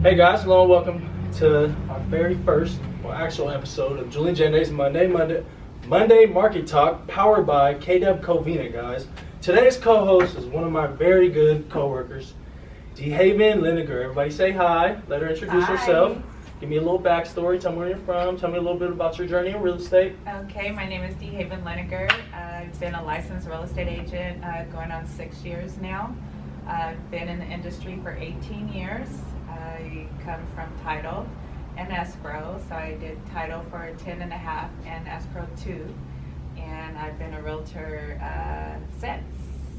Hey guys, hello and welcome to our very first actual episode of Julie Jenda's Monday Market Talk, powered by KW Covina, guys. Today's co-host is one of my very good co-workers, DeHaven Lineker. Everybody say hi. Let her introduce herself. Give me a little backstory. Tell me where you're from. Tell me a little bit about your journey in real estate. Okay, my name is DeHaven Lineker. I've been a licensed real estate agent going on 6 years now. I've been in the industry for 18 years. I come from title and escrow, so I did title for 10 and a half and escrow 2, and I've been a realtor since.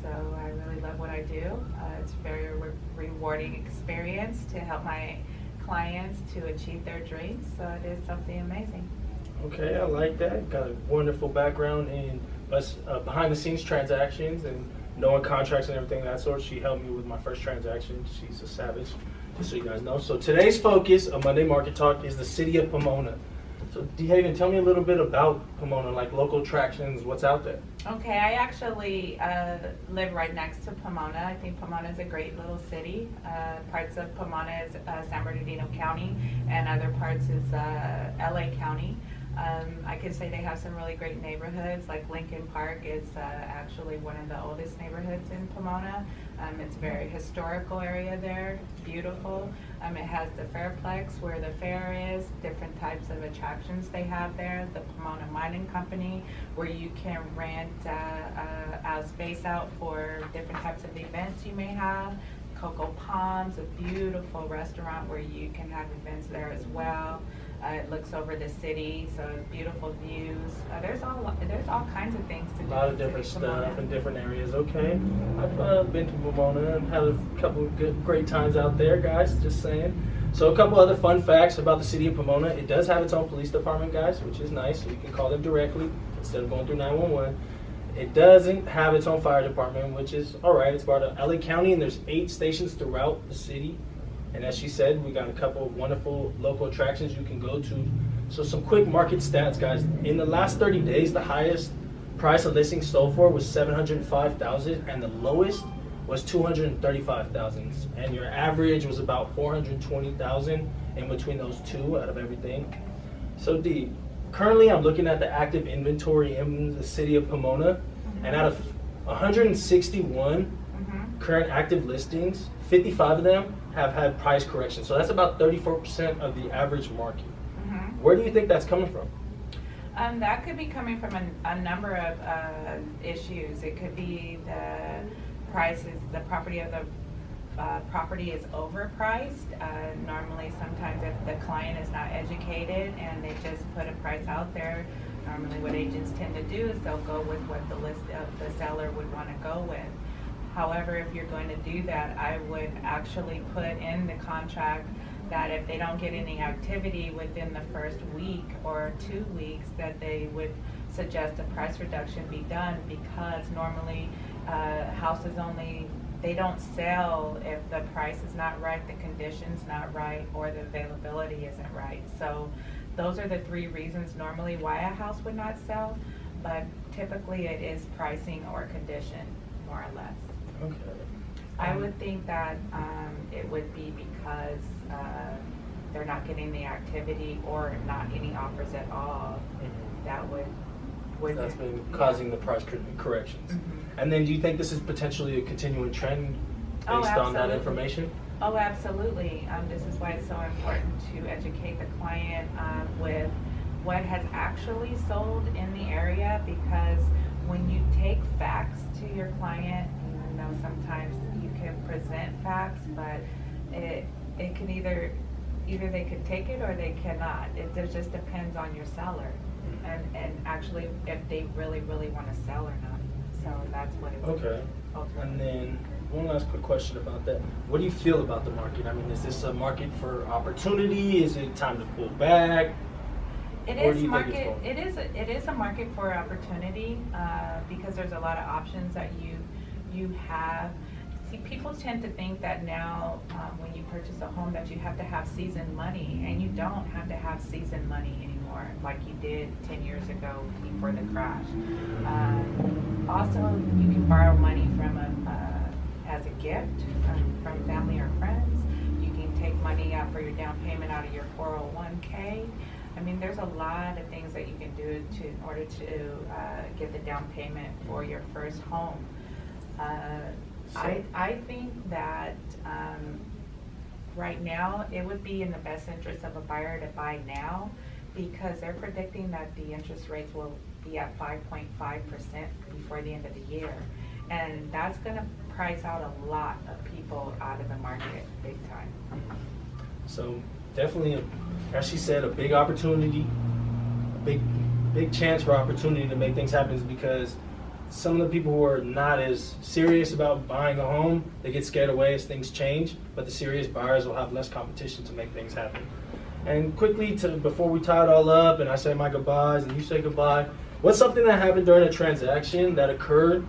So I really love what I do. It's a very rewarding experience to help my clients to achieve their dreams, so it is something amazing. Okay, I like that. Got a wonderful background in behind the scenes transactions and knowing contracts and everything of that sort. She helped me with my first transaction. She's a savage, just so you guys know. So today's focus of Monday Market Talk is the city of Pomona. So DeHaven, tell me a little bit about Pomona, like local attractions, what's out there. Okay, I actually live right next to Pomona. I think Pomona is a great little city. Parts of Pomona is San Bernardino County, and other parts is LA County. I could say they have some really great neighborhoods, like Lincoln Park is actually one of the oldest neighborhoods in Pomona. It's a very historical area there, beautiful. It has the Fairplex where the fair is, different types of attractions they have there, the Pomona Mining Company where you can rent a space out for different types of events you may have. Coco Palms, a beautiful restaurant where you can have events there as well. It looks over the city, so beautiful views. There's all kinds of things to do. A lot of different stuff in different areas. Okay, I've been to Pomona and had a couple of great times out there, guys. Just saying. So a couple other fun facts about the city of Pomona. It does have its own police department, guys, which is nice. So you can call them directly instead of going through 911. It doesn't have its own fire department, which is all right. It's part of LA County, and there's 8 stations throughout the city. And as she said, we got a couple of wonderful local attractions you can go to. So some quick market stats, guys. In the last 30 days, the highest price a listing sold for was $705,000, and the lowest was $235,000. And your average was about $420,000 in between those two out of everything. So D, currently I'm looking at the active inventory in the city of Pomona, and out of 161 current active listings, 55 of them have had price correction. So that's about 34% of the average market. Where do you think that's coming from? That could be coming from a number of issues. It could be the prices, the property of the property is overpriced. Normally, sometimes if the client is not educated and they just put a price out there, normally what agents tend to do is they'll go with what the seller would want to go with. However, if you're going to do that, I would actually put in the contract that if they don't get any activity within the first week or 2 weeks, that they would suggest a price reduction be done, because normally houses they don't sell if the price is not right, the condition's not right, or the availability isn't right. So those are the 3 reasons normally why a house would not sell, but typically it is pricing or condition, more or less. Okay. I would think that it would be because they're not getting the activity or not any offers at all. That would That's been causing the price corrections. And then do you think this is potentially a continuing trend based on that information? Oh, absolutely. This is why it's so important to educate the client with what has actually sold in the area, because when you take facts to your client, sometimes you can present facts, but it can either they could take it or they cannot. It just depends on your seller and actually if they really want to sell or not. So that's what it's okay. And then one last quick question about that. What do you feel about the market? I mean, is this a market for opportunity? Is it time to pull back? It is market. It is a market for opportunity because there's a lot of options that you have. See, people tend to think that now when you purchase a home that you have to have seasoned money, and you don't have to have seasoned money anymore like you did 10 years ago before the crash. Also, you can borrow money from as a gift from family or friends. You can take money out for your down payment out of your 401k. I mean, there's a lot of things that you can do in order to get the down payment for your first home. I think that right now it would be in the best interest of a buyer to buy now, because they're predicting that the interest rates will be at 5.5% before the end of the year. And that's going to price out a lot of people out of the market big time. So definitely, as she said, a big opportunity, a big chance for opportunity to make things happen, is because some of the people who are not as serious about buying a home, they get scared away as things change, but the serious buyers will have less competition to make things happen. And quickly, before we tie it all up and I say my goodbyes and you say goodbye, what's something that happened during a transaction that occurred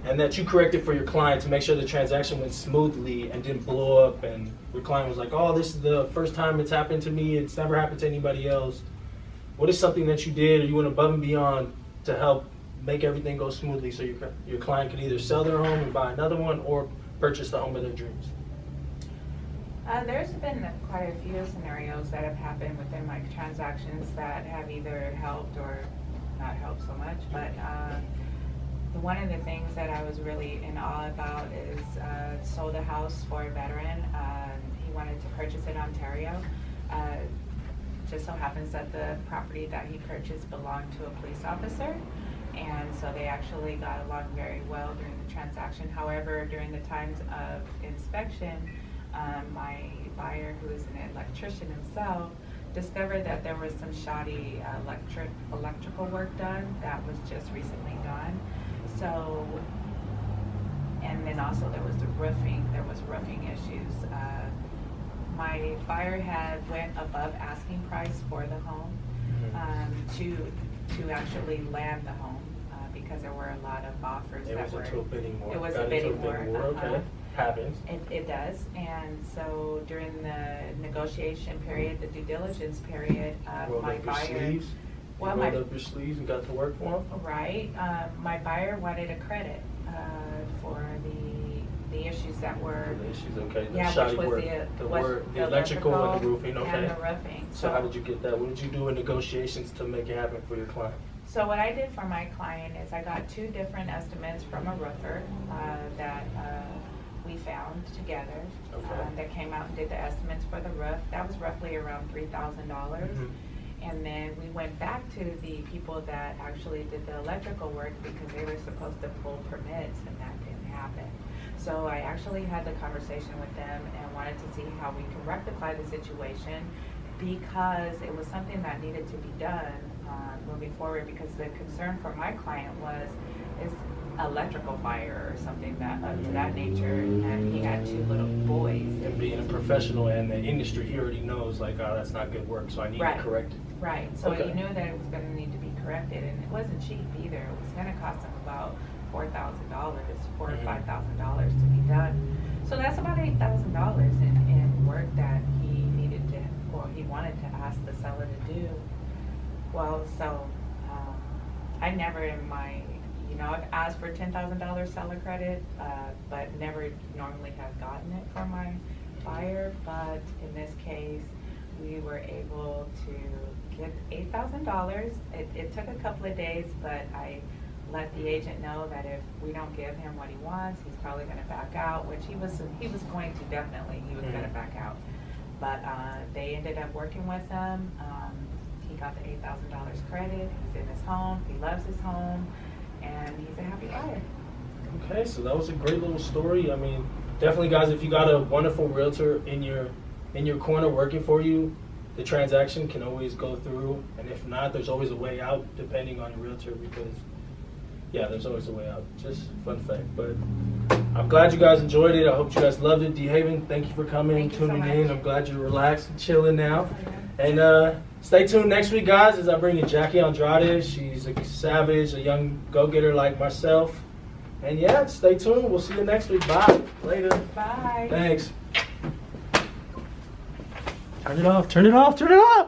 and that you corrected for your client to make sure the transaction went smoothly and didn't blow up, and your client was like, oh, this is the first time it's happened to me, it's never happened to anybody else? What is something that you did or you went above and beyond to help make everything go smoothly so your client could either sell their home and buy another one or purchase the home of their dreams? There's been quite a few scenarios that have happened within my transactions that have either helped or not helped so much, but one of the things that I was really in awe about is sold a house for a veteran. He wanted to purchase in Ontario. Just so happens that the property that he purchased belonged to a police officer, and so they actually got along very well during the transaction. However, during the times of inspection, my buyer, who is an electrician himself, discovered that there was some shoddy electrical work done that was just recently done. So, and then also there was roofing issues. My buyer had went above asking price for the home to actually land the home because there were a lot of offers It was a bidding war. It was a bidding war. Okay. Happens. It does. And so during the negotiation period, the due diligence period, my buyer. Well, rolled up your sleeves and got to work for him? Right. My buyer wanted a credit for the issues that were. The issues, okay. The yeah, shoddy which was work. The electrical and the roofing, okay. And the roofing. So how did you get that? What did you do in negotiations to make it happen for your client? So what I did for my client is I got 2 different estimates from a roofer that we found together. Okay. That came out and did the estimates for the roof. That was roughly around $3,000. And then we went back to the people that actually did the electrical work because they were supposed to pull permits, and that didn't happen. So I actually had the conversation with them and wanted to see how we could rectify the situation, because it was something that needed to be done moving forward, because the concern for my client is electrical fire or something that to that nature, and he had 2 little boys. And being a professional in the industry, he already knows, like, oh, that's not good work, so I need to correct it. Right. So okay. he knew that it was going to need to be corrected, and it wasn't cheap either. It was going to cost him about $4,000, $4,000 or $5,000 to be done. So that's about $8,000 in work that he needed to, or he wanted to ask the seller to do. Well, so I never in my, I've asked for $10,000 seller credit, but never normally have gotten it from my buyer. But in this case, we were able to get $8,000. It took a couple of days, but I let the agent know that if we don't give him what he wants, he's probably going to back out, which he was going to, definitely. He was going to back out. But they ended up working with him. He got the $8,000 credit. He's in his home. He loves his home. And he's a happy buyer. Okay, so that was a great little story. I mean, definitely, guys, if you got a wonderful realtor in your corner working for you, the transaction can always go through. And if not, there's always a way out depending on your realtor, because, yeah, there's always a way out. Just fun fact. But I'm glad you guys enjoyed it. I hope you guys loved it. D. Haven, thank you for coming and tuning in. I'm glad you're relaxed and chilling now. And stay tuned next week, guys, as I bring you Jackie Andrade. She's a savage, a young go-getter like myself. And yeah, stay tuned. We'll see you next week. Bye. Later. Bye. Thanks. Turn it off. Turn it off. Turn it off.